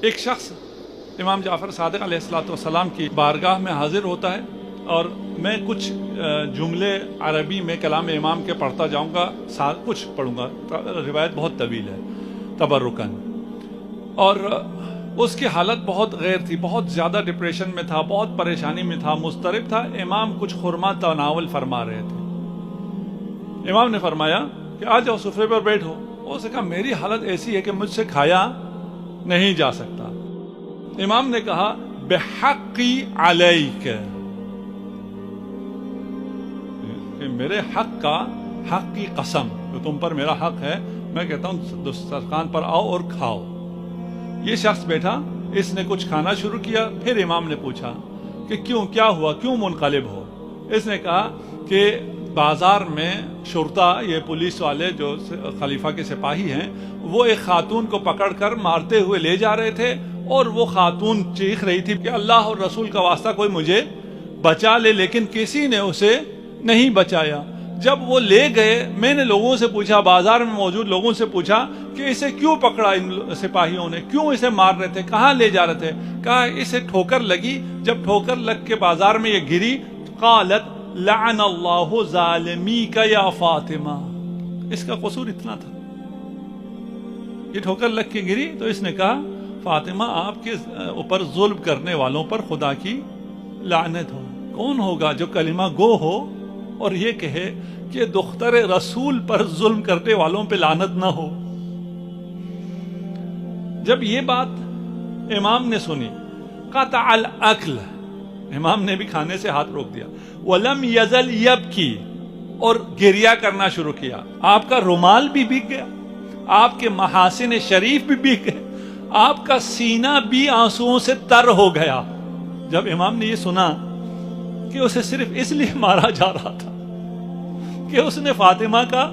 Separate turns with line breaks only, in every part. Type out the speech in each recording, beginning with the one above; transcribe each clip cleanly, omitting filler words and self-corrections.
ایک شخص امام جعفر صادق علیہ السلام کی بارگاہ میں حاضر ہوتا ہے اور میں کچھ جملے عربی میں کلام امام کے پڑھتا جاؤں گا، کچھ پڑھوں گا، روایت بہت طویل ہے تبرکن، اور اس کی حالت بہت غیر تھی، بہت زیادہ ڈپریشن میں تھا، بہت پریشانی میں تھا، مضطرب تھا۔ امام کچھ خرما تناول فرما رہے تھے۔ امام نے فرمایا کہ آ جاؤ سفرے پر بیٹھو۔ اس نے کہا میری حالت ایسی ہے کہ مجھ سے کھایا نہیں جا سکتا۔ امام نے کہا بحقی علیک، کہ میرے حق کی قسم، تو تم پر میرا حق ہے، میں کہتا ہوں دسترخوان پر آؤ اور کھاؤ۔ یہ شخص بیٹھا، اس نے کچھ کھانا شروع کیا۔ پھر امام نے پوچھا کہ کیا ہوا، کیوں منقلب ہو؟ اس نے کہا کہ بازار میں شرطا، یہ پولیس والے جو خلیفہ کے سپاہی ہیں، وہ ایک خاتون کو پکڑ کر مارتے ہوئے لے جا رہے تھے، اور وہ خاتون چیخ رہی تھی کہ اللہ اور رسول کا واسطہ کوئی مجھے بچا لے، لیکن کسی نے اسے نہیں بچایا۔ جب وہ لے گئے، میں نے لوگوں سے پوچھا، بازار میں موجود لوگوں سے پوچھا کہ اسے کیوں پکڑا ان سپاہیوں نے، کیوں اسے مار رہے تھے، کہاں لے جا رہے تھے؟ کہا اسے ٹھوکر لگی، جب ٹھوکر لگ کے بازار میں یہ گری، قالت لعن اللہ ظالمیک یا فاطمہ، اس کا قصور اتنا تھا، یہ ٹھوکر لگ کے گری تو اس نے کہا فاطمہ آپ کے اوپر ظلم کرنے والوں پر خدا کی لعنت ہو۔ کون ہوگا جو کلمہ گو ہو اور یہ کہے کہ دختر رسول پر ظلم کرنے والوں پہ لعنت نہ ہو؟ جب یہ بات امام نے سنی، قطع الاکل، امام نے بھی کھانے سے ہاتھ روک دیا، وَلَمْ يَزَلْ يَبْكِي، اور گریہ کرنا شروع کیا۔ آپ کا رومال بھی بھیگ گیا، آپ کے محاسن شریف بھی بھیگ گئے، آپ کا سینہ بھی آنسوؤں سے تر ہو گیا۔ جب امام نے یہ سنا کہ اسے صرف اس لیے مارا جا رہا تھا کہ اس نے فاطمہ کا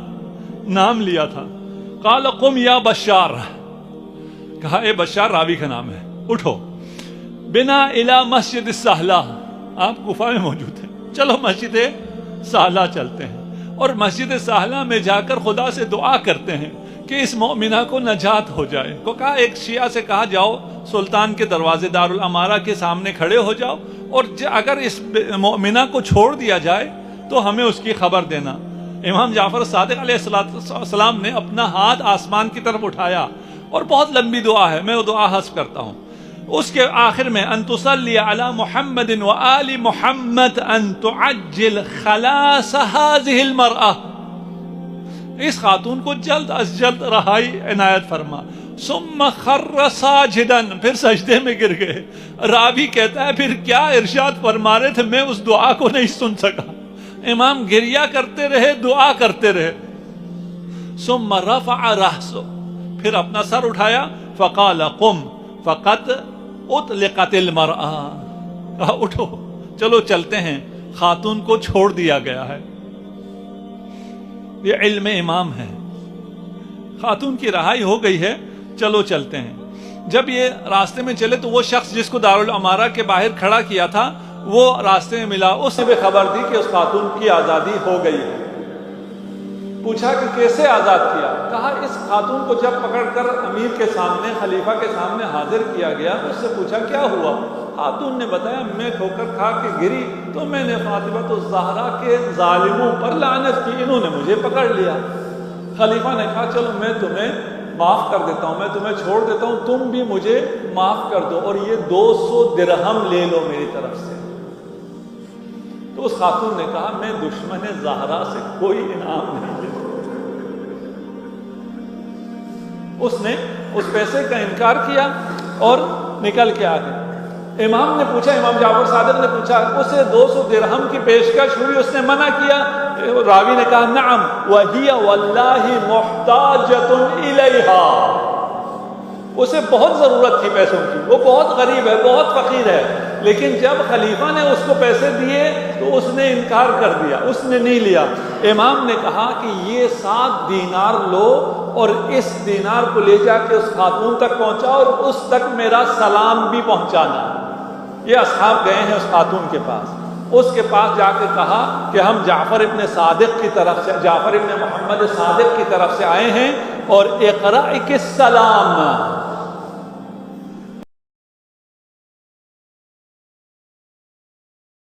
نام لیا تھا، قال قم یا بشار، کہا اے بشار، راوی کا نام ہے، اٹھو، بنا الی مسجد السہلہ، آپ کوفہ میں موجود ہیں، چلو مسجد سہلہ چلتے ہیں، اور مسجد سہلہ میں جا کر خدا سے دعا کرتے ہیں کہ اس مومنہ کو نجات ہو جائے۔ کو کہا ایک شیعہ سے کہا جاؤ سلطان کے دروازے دارالامارہ کے سامنے کھڑے ہو جاؤ، اور اگر اس مومنہ کو چھوڑ دیا جائے تو ہمیں اس کی خبر دینا۔ امام جعفر صادق علیہ السلام نے اپنا ہاتھ آسمان کی طرف اٹھایا، اور بہت لمبی دعا ہے، میں وہ دعا حذف کرتا ہوں۔ اس کے آخر میں ان تصلی علی محمد و آل محمد ان تعجل خلاص هذه المرأة، اس خاتون کو جلد از جلد رہائی عنایت فرما۔ ثم خر ساجدا، پھر سجدے میں گر گئے۔ راوی کہتا ہے پھر کیا ارشاد فرما رہے تھے، میں اس دعا کو نہیں سن سکا۔ امام گریہ کرتے رہے، دعا کرتے رہے۔ ثم رفع رأسه، پھر اپنا سر اٹھایا، فقال قم فقد اطلقت المرأة، کہا اٹھو چلو چلتے ہیں، خاتون کو چھوڑ دیا گیا ہے۔ یہ علم امام ہے، خاتون کی رہائی ہو گئی ہے، چلو چلتے ہیں۔ جب یہ راستے میں چلے تو وہ شخص جس کو دارالامارہ کے باہر کھڑا کیا تھا وہ راستے میں ملا، اس نے بھی خبر دی کہ اس خاتون کی آزادی ہو گئی ہے۔ پوچھا کہ کیسے آزاد کیا؟ کہا اس خاتون کو جب پکڑ کر امیر کے سامنے، خلیفہ کے سامنے حاضر کیا گیا، اس سے پوچھا کیا ہوا؟ خاتون نے بتایا میں ٹھوکر کھا کے گری تو میں نے فاطمہ الزہرا کے ظالموں پر لعنت کی، انہوں نے مجھے پکڑ لیا۔ خلیفہ نے کہا چلو میں تمہیں معاف کر دیتا ہوں، میں تمہیں چھوڑ دیتا ہوں، تم بھی مجھے معاف کر دو، اور یہ 200 درہم لے لو میری طرف سے۔ تو اس خاتون نے کہا میں دشمن زہرا سے کوئی انعام نہیں لیتا۔ اس نے اس پیسے کا انکار کیا اور نکل کے آ گیا۔ امام نے پوچھا، امام جعفر صادق نے پوچھا اسے 200 درہم کی پیشکش ہوئی، اس نے منع کیا؟ راوی نے کہا نعم وہی واللہ محتاجۃ الیہا، اسے بہت ضرورت تھی پیسوں کی، وہ بہت غریب ہے، بہت فقیر ہے، لیکن جب خلیفہ نے اس کو پیسے دیے تو اس نے انکار کر دیا، اس نے نہیں لیا۔ امام نے کہا کہ یہ 7 دینار لو اور اس دینار کو لے جا کے اس خاتون تک پہنچاؤ، اور اس تک میرا سلام بھی پہنچانا۔ یہ اصحاب گئے ہیں اس خاتون کے پاس، اس کے پاس جا کے کہا کہ ہم جعفر ابن صادق کی طرف سے، جعفر ابن محمد صادق کی طرف سے آئے ہیں، اور اقرأ السلام،